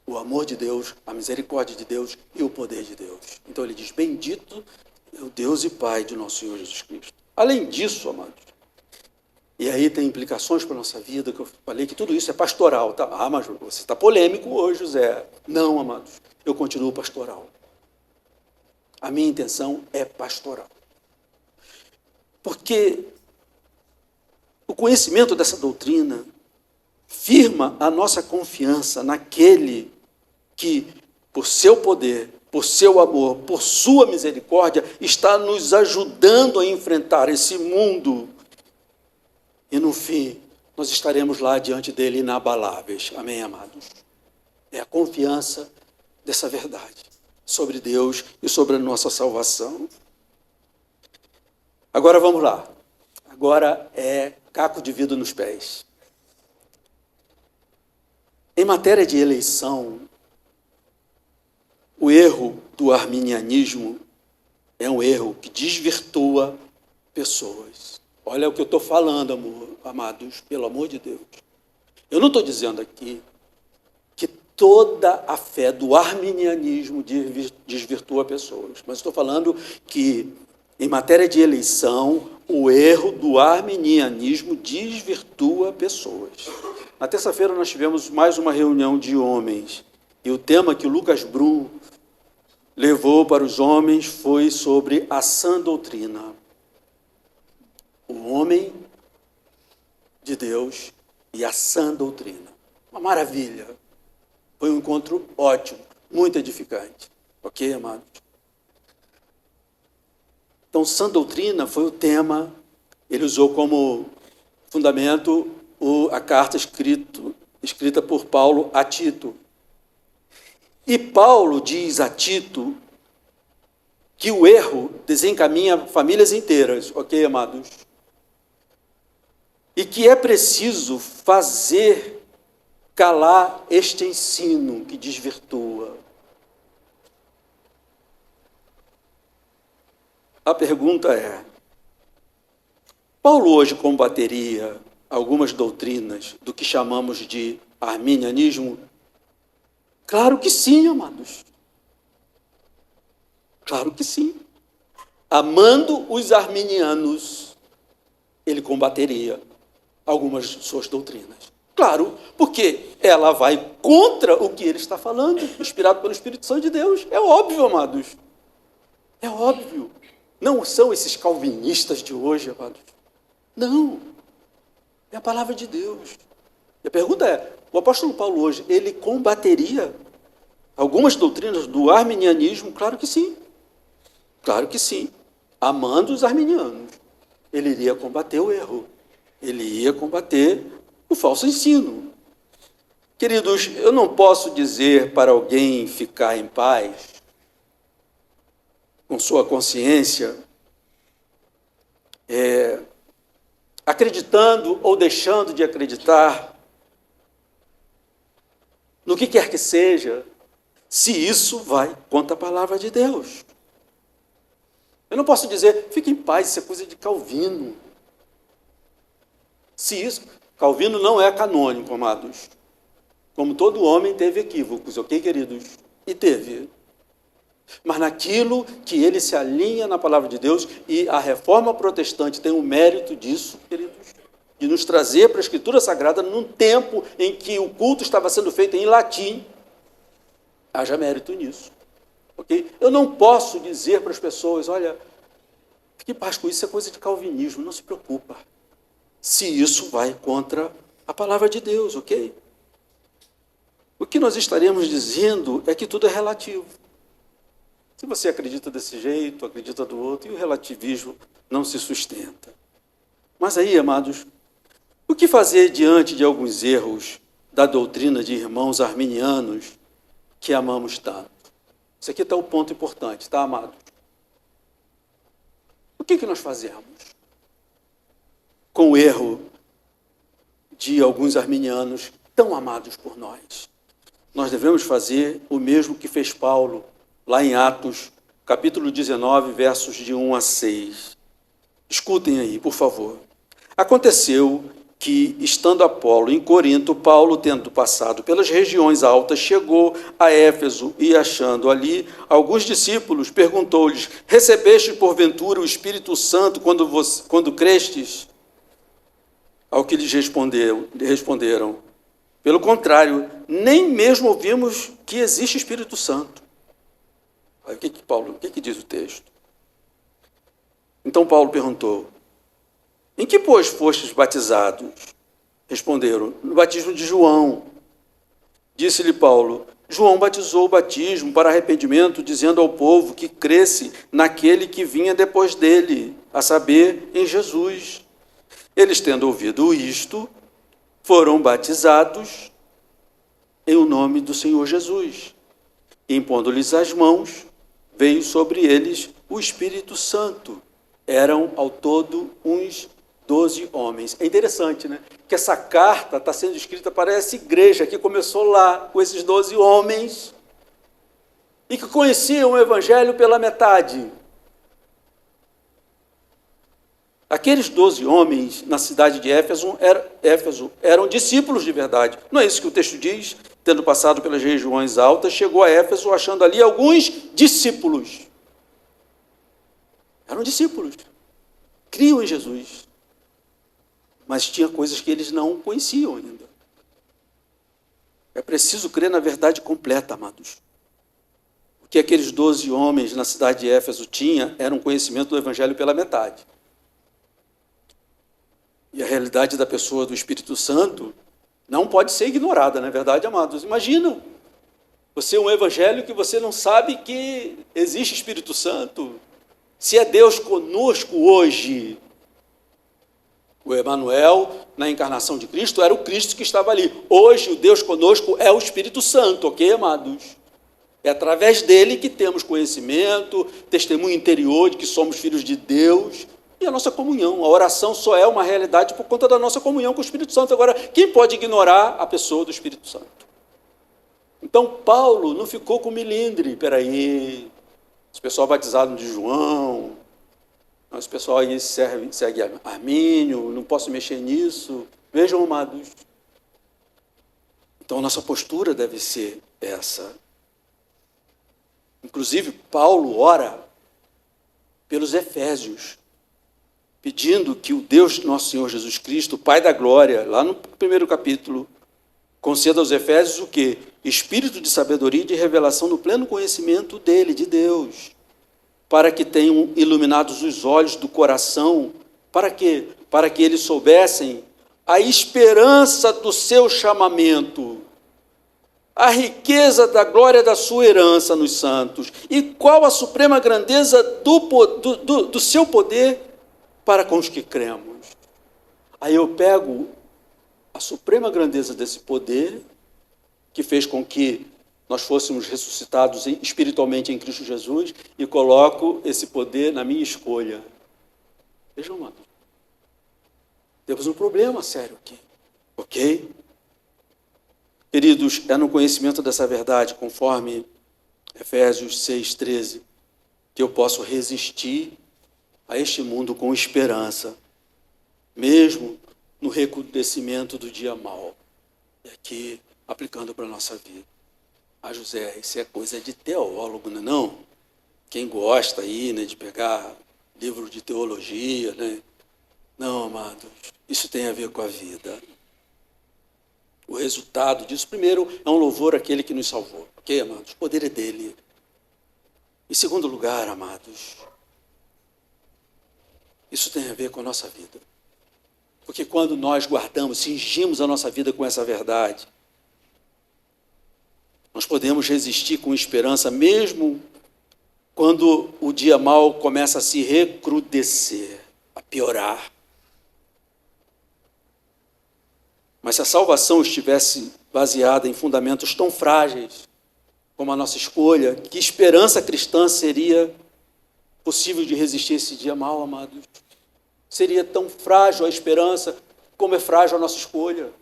O amor de Deus, a misericórdia de Deus e o poder de Deus. Então ele diz, bendito é o Deus e Pai de nosso Senhor Jesus Cristo. Além disso, amados, e aí tem implicações para a nossa vida, que eu falei que tudo isso é pastoral. Tá? Ah, mas você está polêmico hoje, José. Não, amados, eu continuo pastoral. A minha intenção é pastoral. Porque o conhecimento dessa doutrina firma a nossa confiança naquele que, por seu poder, por seu amor, por sua misericórdia, está nos ajudando a enfrentar esse mundo. E no fim, nós estaremos lá diante dele inabaláveis. Amém, amados? É a confiança dessa verdade sobre Deus e sobre a nossa salvação. Agora vamos lá. Agora é caco de vidro nos pés. Em matéria de eleição, o erro do arminianismo é um erro que desvirtua pessoas. Olha o que eu estou falando, amados, pelo amor de Deus. Eu não estou dizendo aqui que toda a fé do arminianismo desvirtua pessoas, mas estou falando que, em matéria de eleição, o erro do arminianismo desvirtua pessoas. Na terça-feira nós tivemos mais uma reunião de homens, e o tema que o Lucas Brum levou para os homens foi sobre a sã doutrina. O homem de Deus e a sã doutrina. Uma maravilha. Foi um encontro ótimo, muito edificante. Ok, amados? Então, sã doutrina foi o tema, ele usou como fundamento a carta escrita por Paulo a Tito. E Paulo diz a Tito que o erro desencaminha famílias inteiras, ok, amados? E que é preciso fazer calar este ensino que desvirtua. A pergunta é, Paulo hoje combateria algumas doutrinas do que chamamos de arminianismo? Claro que sim, amados. Claro que sim. amando os arminianos, ele combateria algumas suas doutrinas. Claro, porque ela vai contra o que ele está falando, inspirado pelo Espírito Santo de Deus. É óbvio, amados. É óbvio. Não são esses calvinistas de hoje, amados. Não. É a palavra de Deus. E a pergunta é, o apóstolo Paulo hoje, ele combateria algumas doutrinas do arminianismo? Claro que sim. Claro que sim. Amando os arminianos. Ele iria combater o erro. Ele ia combater o falso ensino. Queridos, eu não posso dizer para alguém ficar em paz com sua consciência, acreditando ou deixando de acreditar no que quer que seja, se isso vai contra a palavra de Deus. Eu não posso dizer, fique em paz, isso é coisa de Calvino. Se isso, Calvino não é canônico, amados. Como todo homem teve equívocos, ok, queridos? E teve. Mas naquilo que ele se alinha na palavra de Deus, e a reforma protestante tem o mérito disso, queridos, de nos trazer para a Escritura Sagrada num tempo em que o culto estava sendo feito em latim, haja mérito nisso. Okay? Eu não posso dizer para as pessoas, olha, fique em paz com isso, é coisa de calvinismo, não se preocupa. Se isso vai contra a palavra de Deus, ok? O que nós estaremos dizendo é que tudo é relativo. Se você acredita desse jeito, acredita do outro, e o relativismo não se sustenta. Mas aí, amados, o que fazer diante de alguns erros da doutrina de irmãos arminianos que amamos tanto? Isso aqui está o ponto importante, tá, amados? O que nós fazemos com o erro de alguns arminianos tão amados por nós? Nós devemos fazer o mesmo que fez Paulo, lá em Atos, capítulo 19, versos de 1 a 6. Escutem aí, por favor. Aconteceu que, estando Apolo em Corinto, Paulo, tendo passado pelas regiões altas, chegou a Éfeso e, achando ali alguns discípulos, perguntou-lhes, recebeste porventura o Espírito Santo quando crestes? Ao que lhes responderam, pelo contrário, nem mesmo ouvimos que existe Espírito Santo. O que diz o texto? Então Paulo perguntou, em que, pois, fostes batizados? Responderam, no batismo de João. Disse-lhe Paulo, João batizou o batismo para arrependimento, dizendo ao povo que cresce naquele que vinha depois dele, a saber, em Jesus. Eles, tendo ouvido isto, foram batizados em o nome do Senhor Jesus. E, impondo-lhes as mãos, veio sobre eles o Espírito Santo. Eram, ao todo, uns 12 homens. É interessante, né? Que essa carta está sendo escrita para essa igreja que começou lá, com esses 12 homens, e que conheciam o Evangelho pela metade. Aqueles 12 homens na cidade de Éfeso eram discípulos de verdade. Não é isso que o texto diz? Tendo passado pelas regiões altas, chegou a Éfeso achando ali alguns discípulos. Eram discípulos. Criam em Jesus. Mas tinha coisas que eles não conheciam ainda. É preciso crer na verdade completa, amados. O que aqueles 12 homens na cidade de Éfeso tinham era um conhecimento do Evangelho pela metade. E a realidade da pessoa do Espírito Santo não pode ser ignorada, não é verdade, amados? Imagina, você é um evangelho que você não sabe que existe Espírito Santo. Se é Deus conosco hoje, o Emanuel, na encarnação de Cristo, era o Cristo que estava ali. Hoje, o Deus conosco é o Espírito Santo, ok, amados? É através dele que temos conhecimento, testemunho interior de que somos filhos de Deus, e a nossa comunhão. A oração só é uma realidade por conta da nossa comunhão com o Espírito Santo. Agora, quem pode ignorar a pessoa do Espírito Santo? Então, Paulo não ficou com milindre. Peraí, esse pessoal batizado de João, esse pessoal aí segue Armínio, não posso mexer nisso. Vejam, amados. Então, a nossa postura deve ser essa. Inclusive, Paulo ora pelos Efésios, pedindo que o Deus nosso Senhor Jesus Cristo, Pai da glória, lá no primeiro capítulo, conceda aos Efésios o quê? Espírito de sabedoria e de revelação no pleno conhecimento dele, de Deus, para que tenham iluminados os olhos do coração. Para quê? Para que eles soubessem a esperança do seu chamamento, a riqueza da glória da sua herança nos santos, e qual a suprema grandeza do seu poder para com os que cremos. Aí eu pego a suprema grandeza desse poder, que fez com que nós fôssemos ressuscitados espiritualmente em Cristo Jesus, e coloco esse poder na minha escolha. Vejam, mano, temos um problema sério aqui, ok? Queridos, é no conhecimento dessa verdade, conforme Efésios 6,13, que eu posso resistir a este mundo com esperança, mesmo no recrudescimento do dia mau. E aqui, aplicando para a nossa vida. José, isso é coisa de teólogo, não é não? Quem gosta aí, né, de pegar livro de teologia, né? Não, amados, isso tem a ver com a vida. O resultado disso, primeiro, é um louvor àquele que nos salvou. Ok, amados? O poder é dele. Em segundo lugar, amados, isso tem a ver com a nossa vida. Porque quando nós guardamos, cingimos a nossa vida com essa verdade, nós podemos resistir com esperança, mesmo quando o dia mau começa a se recrudescer, a piorar. Mas se a salvação estivesse baseada em fundamentos tão frágeis como a nossa escolha, que esperança cristã seria possível de resistir esse dia mau, amados? Seria tão frágil a esperança como é frágil a nossa escolha.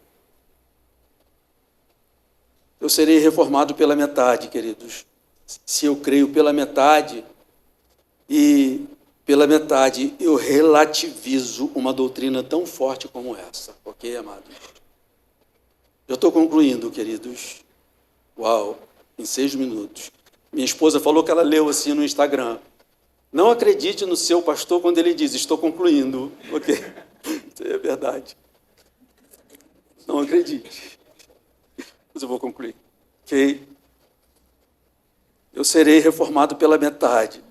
Eu serei reformado pela metade, queridos. Se eu creio pela metade, e pela metade eu relativizo uma doutrina tão forte como essa. Ok, amados? Eu estou concluindo, queridos. Uau, em 6 minutos. Minha esposa falou que ela leu assim no Instagram. Não acredite no seu pastor quando ele diz, estou concluindo. Ok? Isso é verdade. Não acredite. Mas eu vou concluir. Ok? Eu serei reformado pela metade,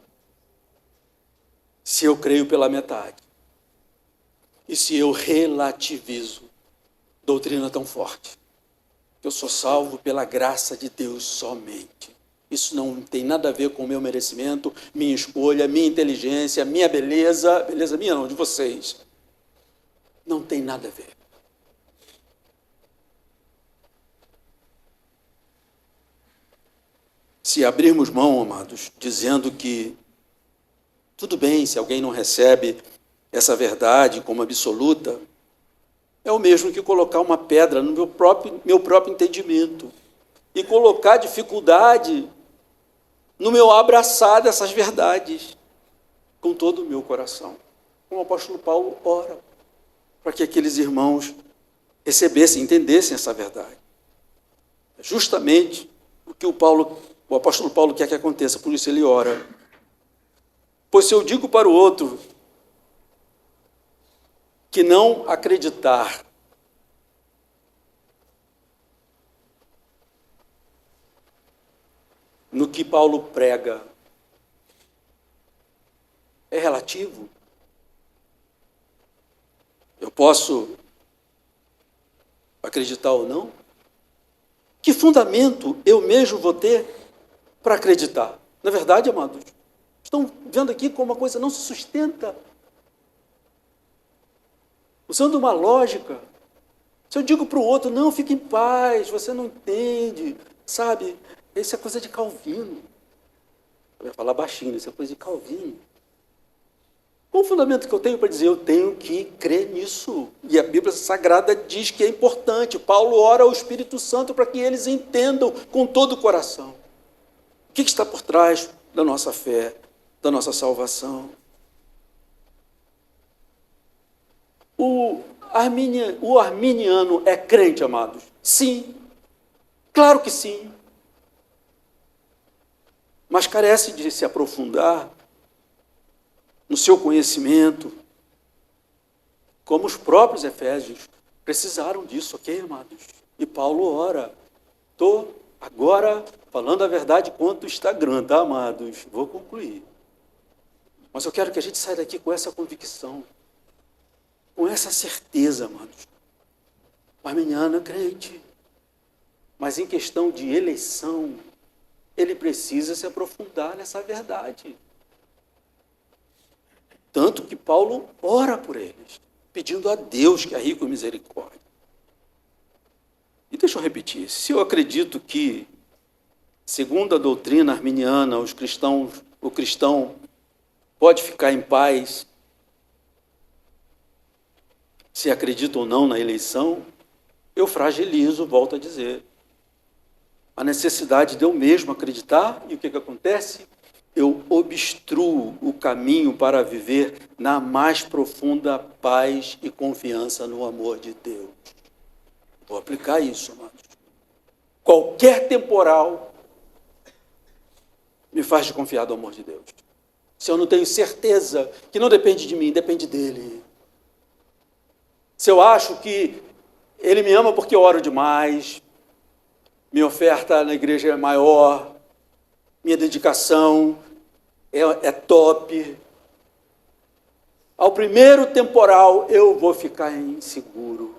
se eu creio pela metade. E se eu relativizo doutrina tão forte. Eu sou salvo pela graça de Deus somente. Isso não tem nada a ver com o meu merecimento, minha escolha, minha inteligência, minha beleza. Beleza minha não, de vocês. Não tem nada a ver. Se abrirmos mão, amados, dizendo que tudo bem se alguém não recebe essa verdade como absoluta, é o mesmo que colocar uma pedra no meu próprio entendimento e colocar dificuldade no meu abraçar dessas verdades com todo o meu coração. Como o apóstolo Paulo ora para que aqueles irmãos recebessem, entendessem essa verdade. É justamente o que o apóstolo Paulo quer que aconteça, por isso ele ora. Pois se eu digo para o outro que não acreditar no que Paulo prega é relativo. Eu posso acreditar ou não? Que fundamento eu mesmo vou ter para acreditar? Na verdade, amados, estão vendo aqui como a coisa não se sustenta. Usando uma lógica. Se eu digo para o outro, não, fique em paz, você não entende, sabe? Isso é coisa de Calvino. Eu ia falar baixinho, isso é coisa de Calvino. Qual o fundamento que eu tenho para dizer, eu tenho que crer nisso? E a Bíblia Sagrada diz que é importante. Paulo ora ao Espírito Santo para que eles entendam com todo o coração. O que está por trás da nossa fé, da nossa salvação? O arminiano é crente, amados? Sim, claro que sim. Mas carece de se aprofundar no seu conhecimento, como os próprios Efésios precisaram disso, ok, amados? E Paulo ora. Estou agora falando a verdade quanto o Instagram, tá, amados? Vou concluir. Mas eu quero que a gente saia daqui com essa convicção, com essa certeza, amados. Arminiano é crente, mas em questão de eleição, ele precisa se aprofundar nessa verdade. Tanto que Paulo ora por eles, pedindo a Deus que é rico em misericórdia. E deixa eu repetir, se eu acredito que, segundo a doutrina arminiana, o cristão pode ficar em paz, se acredita ou não na eleição, eu fragilizo, volto a dizer, a necessidade de eu mesmo acreditar, e o que acontece? Eu obstruo o caminho para viver na mais profunda paz e confiança no amor de Deus. Vou aplicar isso, amados. Qualquer temporal me faz desconfiar do amor de Deus. Se eu não tenho certeza que não depende de mim, depende dele. Se eu acho que ele me ama porque eu oro demais, minha oferta na igreja é maior, minha dedicação é top. Ao primeiro temporal eu vou ficar inseguro.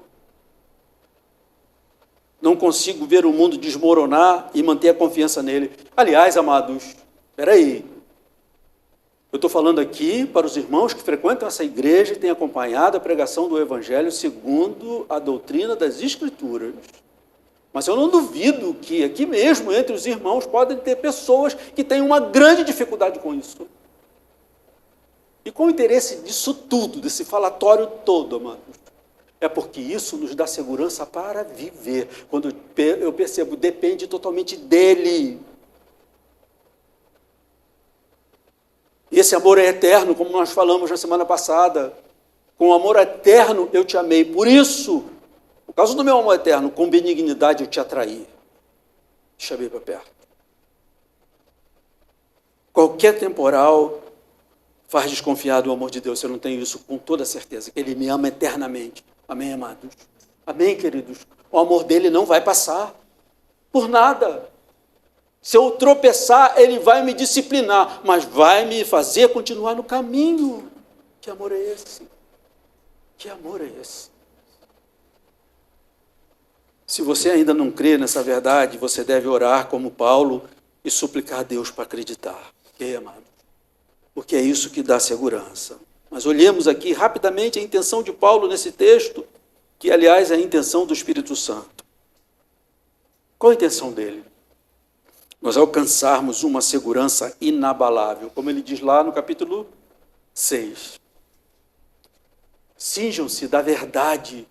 Não consigo ver o mundo desmoronar e manter a confiança nele. Aliás, amados, espera aí. Eu estou falando aqui para os irmãos que frequentam essa igreja e têm acompanhado a pregação do Evangelho segundo a doutrina das Escrituras. Mas eu não duvido que aqui mesmo, entre os irmãos, podem ter pessoas que têm uma grande dificuldade com isso. E qual o interesse disso tudo, desse falatório todo, amados? É porque isso nos dá segurança para viver. Quando eu percebo, depende totalmente dele. Esse amor é eterno, como nós falamos na semana passada. Com amor eterno eu te amei. Por isso, por causa do meu amor eterno, com benignidade eu te atraí. Te chamei para perto. Qualquer temporal faz desconfiar do amor de Deus. Eu não tenho isso com toda certeza, que ele me ama eternamente. Amém, amados? Amém, queridos? O amor dele não vai passar por nada. Se eu tropeçar, ele vai me disciplinar, mas vai me fazer continuar no caminho. Que amor é esse? Que amor é esse? Se você ainda não crê nessa verdade, você deve orar como Paulo e suplicar a Deus para acreditar. Ok, amado? Porque é isso que dá segurança. Mas olhemos aqui rapidamente a intenção de Paulo nesse texto, que, aliás, é a intenção do Espírito Santo. Qual a intenção dele? Nós alcançarmos uma segurança inabalável, como ele diz lá no capítulo 6. Cinjam-se da verdade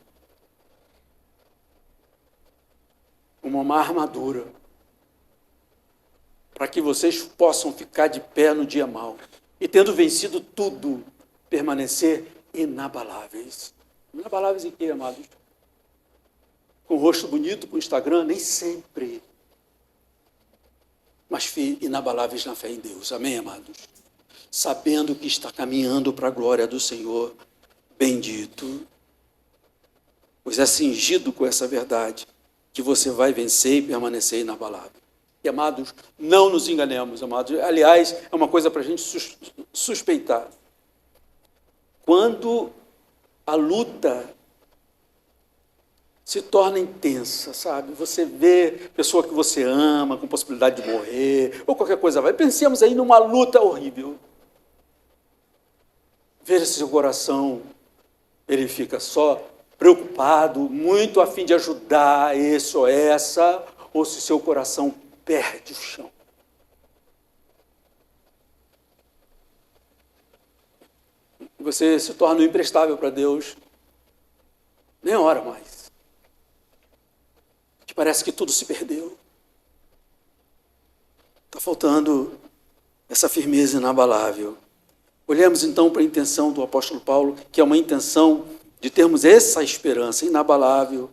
como uma armadura, para que vocês possam ficar de pé no dia mau, e tendo vencido tudo, permanecer inabaláveis. Inabaláveis em quê, amados? Com o rosto bonito, com o Instagram? Nem sempre. Mas inabaláveis na fé em Deus. Amém, amados? Sabendo que está caminhando para a glória do Senhor, bendito. Pois é cingido com essa verdade que você vai vencer e permanecer inabalável. E, amados, não nos enganemos, amados. Aliás, é uma coisa para a gente suspeitar. Quando a luta se torna intensa, sabe? Você vê pessoa que você ama com possibilidade de morrer, ou qualquer coisa vai. Pensemos aí numa luta horrível. Veja se seu coração, ele fica só preocupado, muito a fim de ajudar esse ou essa, ou se seu coração perde o chão. Você se torna imprestável para Deus, nem ora mais. Te parece que tudo se perdeu. Está faltando essa firmeza inabalável. Olhemos então para a intenção do apóstolo Paulo, que é uma intenção de termos essa esperança inabalável,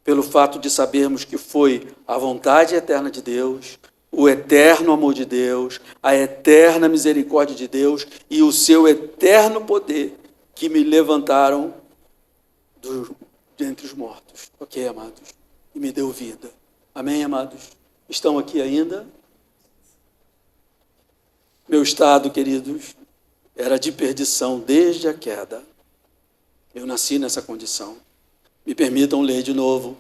pelo fato de sabermos que foi a vontade eterna de Deus, o eterno amor de Deus, a eterna misericórdia de Deus e o seu eterno poder que me levantaram de entre os mortos. Ok, amados? E me deu vida. Amém, amados? Estão aqui ainda? Meu estado, queridos, era de perdição desde a queda. Eu nasci nessa condição. Me permitam ler de novo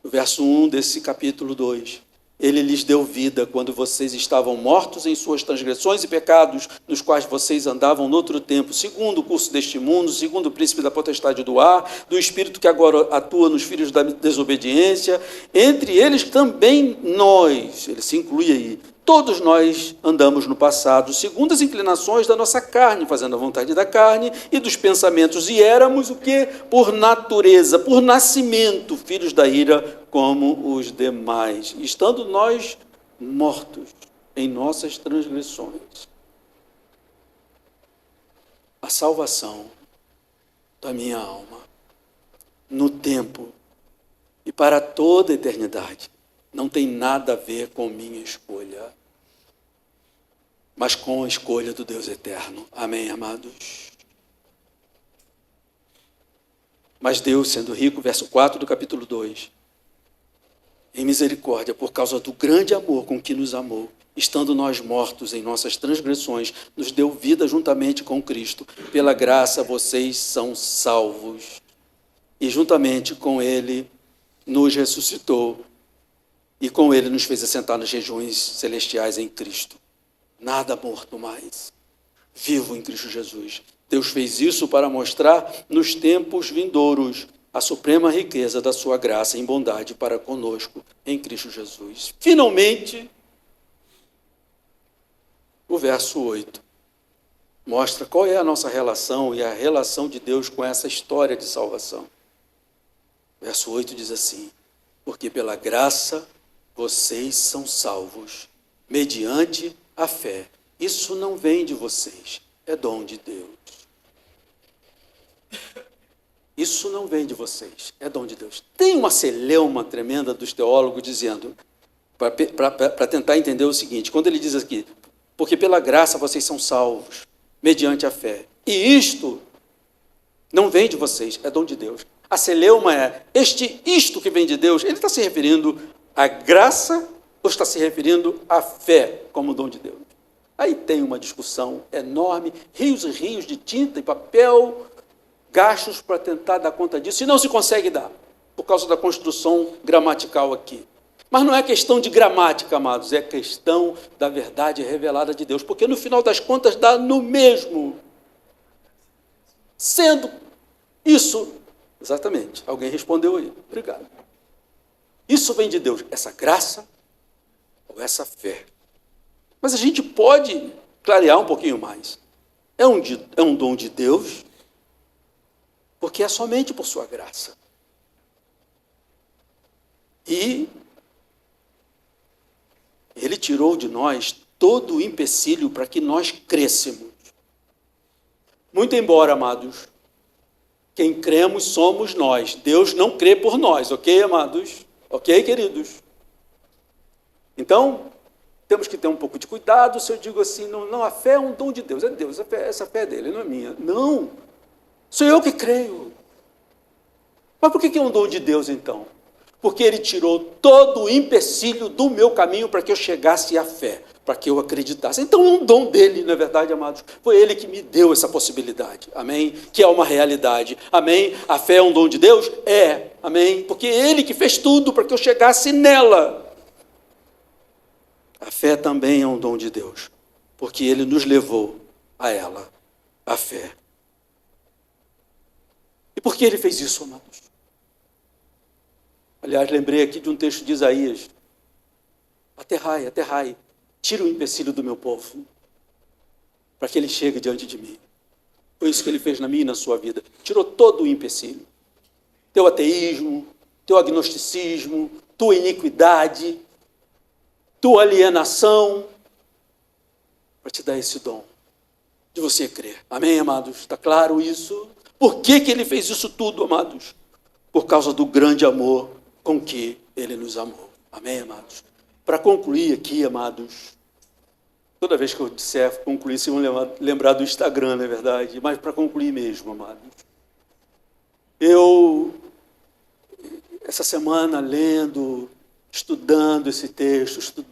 o verso 1 desse capítulo 2. Ele lhes deu vida quando vocês estavam mortos em suas transgressões e pecados, nos quais vocês andavam noutro tempo, segundo o curso deste mundo, segundo o príncipe da potestade do ar, do espírito que agora atua nos filhos da desobediência, entre eles também nós, ele se inclui aí, todos nós andamos no passado, segundo as inclinações da nossa carne, fazendo a vontade da carne e dos pensamentos, e éramos o quê? Por natureza, por nascimento, filhos da ira, como os demais, estando nós mortos em nossas transgressões. A salvação da minha alma, no tempo e para toda a eternidade, não tem nada a ver com minha escolha, mas com a escolha do Deus eterno. Amém, amados? Mas Deus, sendo rico, verso 4 do capítulo 2, em misericórdia, por causa do grande amor com que nos amou, estando nós mortos em nossas transgressões, nos deu vida juntamente com Cristo. Pela graça vocês são salvos. E juntamente com Ele nos ressuscitou. E com Ele nos fez assentar nas regiões celestiais em Cristo. Nada morto mais. Vivo em Cristo Jesus. Deus fez isso para mostrar nos tempos vindouros a suprema riqueza da sua graça em bondade para conosco em Cristo Jesus. Finalmente, o verso 8 mostra qual é a nossa relação e a relação de Deus com essa história de salvação. O verso 8 diz assim: porque pela graça vocês são salvos, mediante a fé. Isso não vem de vocês, é dom de Deus. Isso não vem de vocês, é dom de Deus. Tem uma celeuma tremenda dos teólogos dizendo, para tentar entender o seguinte, quando ele diz aqui, porque pela graça vocês são salvos, mediante a fé. E isto não vem de vocês, é dom de Deus. A celeuma é, isto que vem de Deus, ele está se referindo à graça ou está se referindo à fé como dom de Deus? Aí tem uma discussão enorme, rios e rios de tinta e papel, gastos para tentar dar conta disso, e não se consegue dar, por causa da construção gramatical aqui. Mas não é questão de gramática, amados, é questão da verdade revelada de Deus, porque no final das contas dá no mesmo. Sendo isso, exatamente, alguém respondeu aí, obrigado. Isso vem de Deus, essa graça ou essa fé. Mas a gente pode clarear um pouquinho mais. É um dom de Deus, porque é somente por sua graça. E Ele tirou de nós todo o empecilho para que nós crescemos. Muito embora, amados, quem cremos somos nós. Deus não crê por nós, ok, amados? Ok, queridos? Então, temos que ter um pouco de cuidado se eu digo assim, não, a fé é um dom de Deus, é Deus, essa fé é dele, não é minha. Não, sou eu que creio. Mas por que é um dom de Deus, então? Porque Ele tirou todo o empecilho do meu caminho para que eu chegasse à fé, para que eu acreditasse. Então é um dom dele, não é verdade, amados? Foi Ele que me deu essa possibilidade, amém? Que é uma realidade, amém? A fé é um dom de Deus? É, amém? Porque é Ele que fez tudo para que eu chegasse nela. A fé também é um dom de Deus, porque Ele nos levou a ela, a fé. E por que Ele fez isso, amados? Aliás, lembrei aqui de um texto de Isaías. Aterrai, tira o empecilho do meu povo, para que ele chegue diante de mim. Foi isso que ele fez na minha e na sua vida. Tirou todo o empecilho. Teu ateísmo, teu agnosticismo, tua iniquidade, tua alienação, para te dar esse dom de você crer. Amém, amados? Está claro isso? Por que ele fez isso tudo, amados? Por causa do grande amor com que Ele nos amou. Amém, amados? Para concluir aqui, amados, toda vez que eu disser concluir, vocês vão lembrar do Instagram, não é verdade? Mas para concluir mesmo, amados. Eu, essa semana, lendo, estudando esse texto,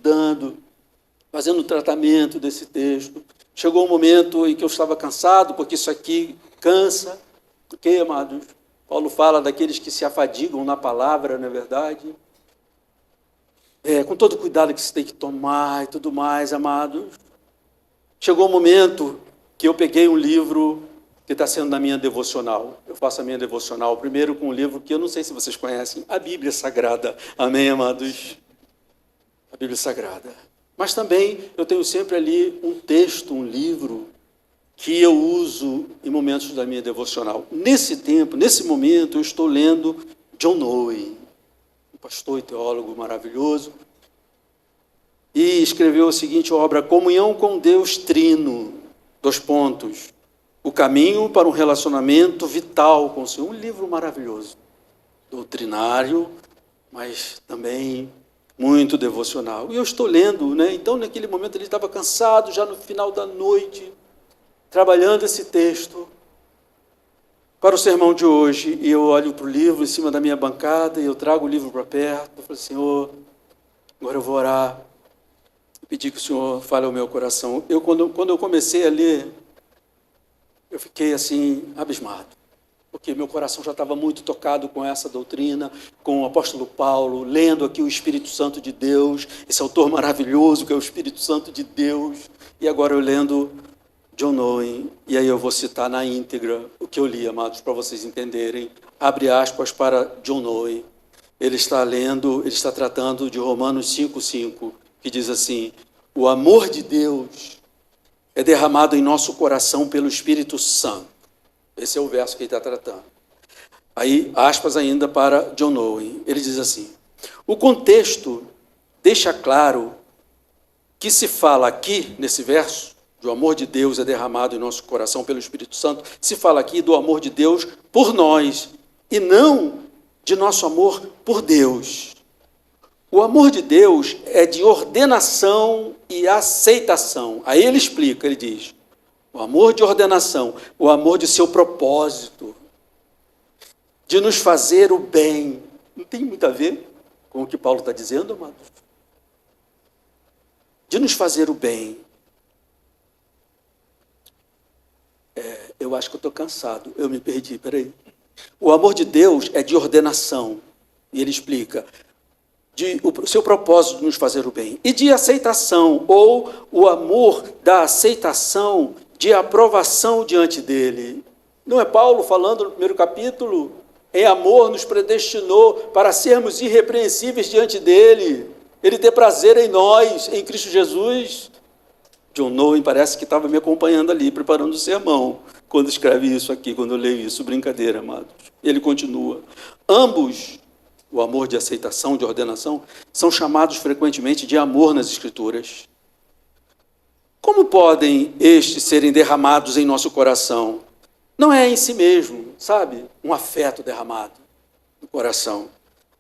fazendo o tratamento desse texto, chegou um momento em que eu estava cansado, porque isso aqui cansa. Ok, amados? Paulo fala daqueles que se afadigam na palavra, não é verdade? Com todo o cuidado que se tem que tomar e tudo mais, amados. Chegou um momento que eu peguei um livro que está sendo na minha devocional. Eu faço a minha devocional primeiro com um livro que eu não sei se vocês conhecem, a Bíblia Sagrada. Amém, amados? A Bíblia Sagrada. Mas também eu tenho sempre ali um texto, um livro, que eu uso em momentos da minha devocional. Nesse tempo, nesse momento, eu estou lendo John Owen, um pastor e teólogo maravilhoso, e escreveu a seguinte obra: Comunhão com Deus Trino, o caminho para um relacionamento vital com o Senhor. Um livro maravilhoso, doutrinário, mas também muito devocional. E eu estou lendo, né? Então, naquele momento, ele estava cansado, já no final da noite, trabalhando esse texto para o sermão de hoje. E eu olho para o livro em cima da minha bancada, e eu trago o livro para perto. Eu falo: Senhor, agora eu vou orar, pedir que o Senhor fale ao meu coração. Quando eu comecei a ler, eu fiquei assim, abismado, porque meu coração já estava muito tocado com essa doutrina, com o apóstolo Paulo, lendo aqui o Espírito Santo de Deus, esse autor maravilhoso que é o Espírito Santo de Deus, e agora eu lendo John Owen, e aí eu vou citar na íntegra o que eu li, amados, para vocês entenderem. Abre aspas para John Owen. Ele está tratando de Romanos 5,5, que diz assim: o amor de Deus é derramado em nosso coração pelo Espírito Santo. Esse é o verso que ele está tratando. Aí, aspas ainda para John Owen. Ele diz assim: o contexto deixa claro que se fala aqui, nesse verso, do amor de Deus é derramado em nosso coração pelo Espírito Santo, se fala aqui do amor de Deus por nós, e não de nosso amor por Deus. O amor de Deus é de ordenação e aceitação. Aí ele explica, ele diz: o amor de ordenação, o amor de seu propósito, de nos fazer o bem. Não tem muito a ver com o que Paulo está dizendo, amados? De nos fazer o bem. Eu acho que eu estou cansado, eu me perdi, peraí. O amor de Deus é de ordenação, e ele explica, o seu propósito de nos fazer o bem, e de aceitação, ou o amor da aceitação, de aprovação diante dele. Não é Paulo falando no primeiro capítulo? Em amor nos predestinou para sermos irrepreensíveis diante dele, ele ter prazer em nós, em Cristo Jesus. John Owen parece que estava me acompanhando ali, preparando o sermão, quando escreve isso aqui, quando eu leio isso. Brincadeira, amados. Ele continua: ambos, o amor de aceitação, de ordenação, são chamados frequentemente de amor nas Escrituras. Como podem estes serem derramados em nosso coração? Não é em si mesmo, sabe? Um afeto derramado no coração.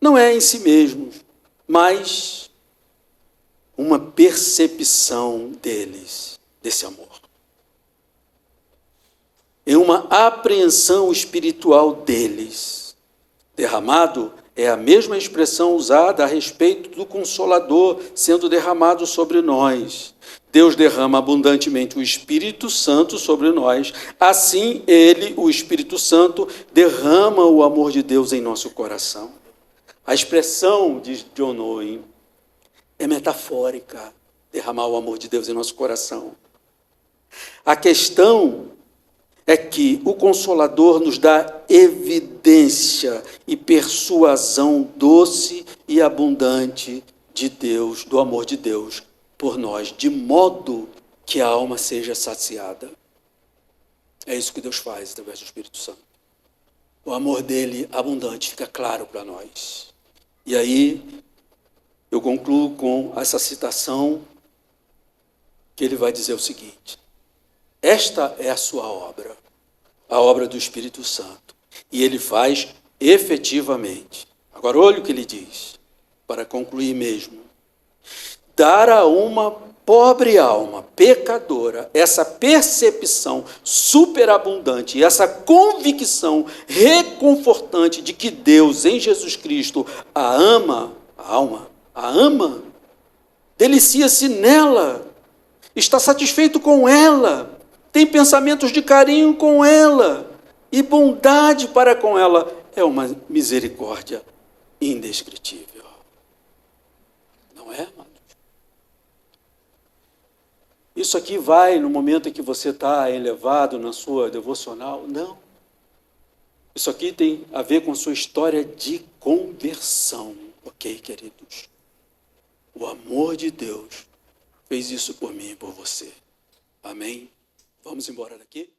Não é em si mesmo, mas uma percepção deles, desse amor. É uma apreensão espiritual deles. Derramado é a mesma expressão usada a respeito do Consolador sendo derramado sobre nós. Deus derrama abundantemente o Espírito Santo sobre nós. Assim, ele, o Espírito Santo, derrama o amor de Deus em nosso coração. A expressão, diz John Owen, é metafórica, derramar o amor de Deus em nosso coração. A questão é que o Consolador nos dá evidência e persuasão doce e abundante de Deus, do amor de Deus por nós, de modo que a alma seja saciada. É isso que Deus faz através do Espírito Santo. O amor dele abundante fica claro para nós. E aí eu concluo com essa citação que ele vai dizer o seguinte: esta é a sua obra, a obra do Espírito Santo, e ele faz efetivamente. Agora olha o que ele diz, para concluir mesmo. dar a uma pobre alma pecadora essa percepção superabundante, essa convicção reconfortante de que Deus, em Jesus Cristo, a ama, a alma, a ama, delicia-se nela, está satisfeito com ela, tem pensamentos de carinho com ela e bondade para com ela, é uma misericórdia indescritível. Não é, amado? Isso aqui vai no momento em que você está elevado na sua devocional? Não. Isso aqui tem a ver com sua história de conversão, ok, queridos? O amor de Deus fez isso por mim e por você. Amém? Vamos embora daqui?